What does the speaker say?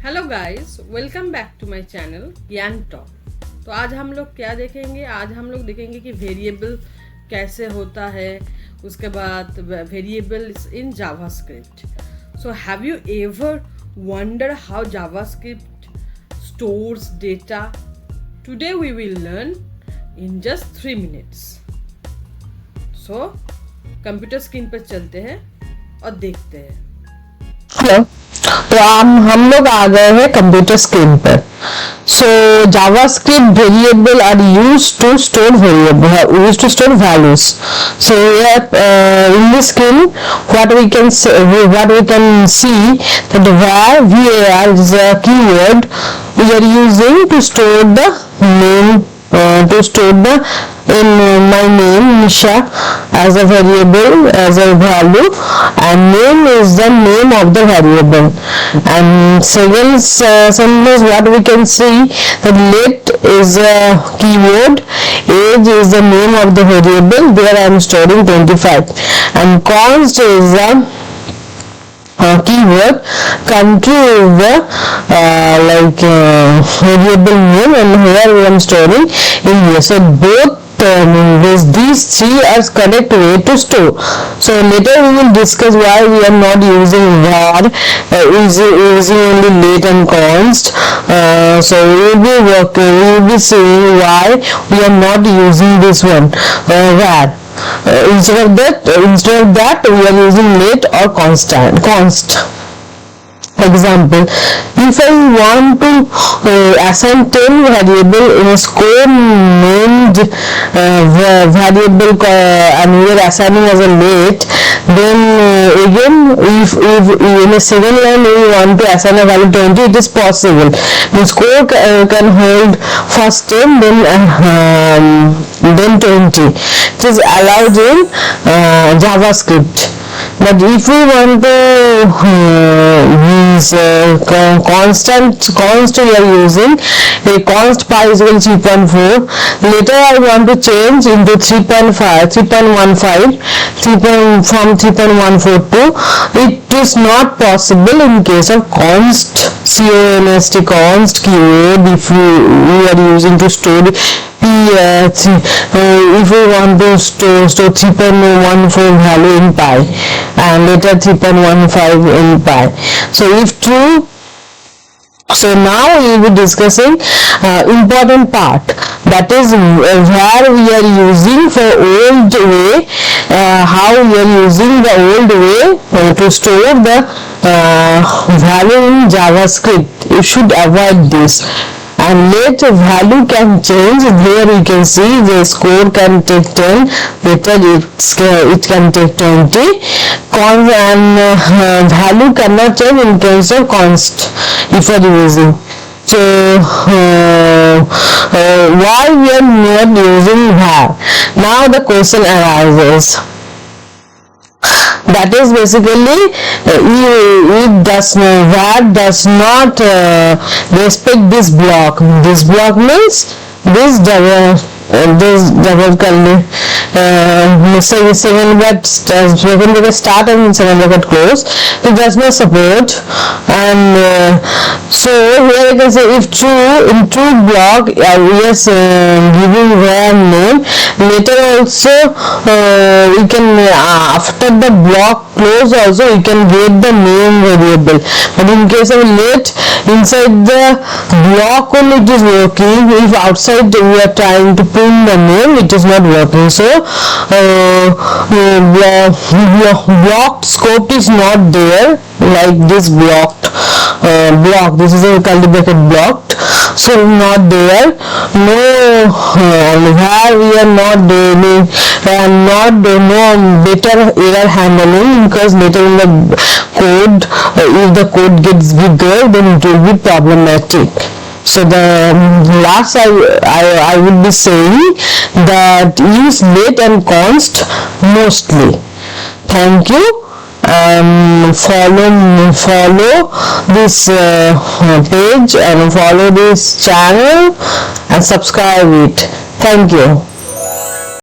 Hello guys, welcome back to my channel Gyan Talk. तो आज हम लोग क्या देखेंगे? आज हम लोग देखेंगे कि वेरिएबल कैसे होता है, उसके बाद variable in JavaScript. So have you ever wonder how JavaScript stores data? Today we will learn in just 3 minutes। So computer screen पर चलते हैं और देखते हैं। हेलो, तो हम लोग आ गए हैं कंप्यूटर स्क्रीन पर। So JavaScript variable are used to store variable, used to store values. So in this screen, what we can see that var is a keyword we are using to store the name, to store the my name Nisha as a variable, as a value, and name is the name of the variable. And second sentence, what we can see that let is a keyword, age is the name of the variable, there I am storing 25, and const is a keyword, country is the variable name, and here we am storing India. So both these three are correct way to store. So later we will discuss why we are not using var, using only let and const. So we will be seeing why we are not using this one, var. Instead of that we are using let or const. Example, if I want to assign 10 variable in a score named variable, and we are assigning as a let, then again if in a second line we want to assign a value 20, it is possible. The score can hold first 10, then 20. It is allowed in JavaScript. But if we want to use const we are using a const pi is equal to 3.4. Later I want to change into 3.5, 3.15, from 3.142. It is not possible in case of const, const keyword. If we are using to store if we want to store 3.14 value in pi and later 3.15 in pi. So if true, so now we will be discussing important part, that is where we are using for old way, how we are using the old way to store the value in JavaScript. You should avoid this. And let value can change. Here you can see the score can take 10, later it can take 20. And value cannot change in case of const if you are using. So why we are not using var? Now the question arises. That is basically var does not respect this block. This block means this double curly second bracket start and second bracket close. It does not support. And so here you can say if true, in true block we are giving var name. Later also we can after the block close also you can get the name variable. But in case of let, inside the block only it is working. If outside we are trying to print the name, it is not working. So blocked scope is not there, like this block. This is a curly bracket blocked, so not there. No, where we are not doing no better error handling, because later in the code, if the code gets bigger, then it will be problematic. So the last I will be saying that use let and const mostly. Thank you. Follow this page and follow this channel and subscribe it. Thank you.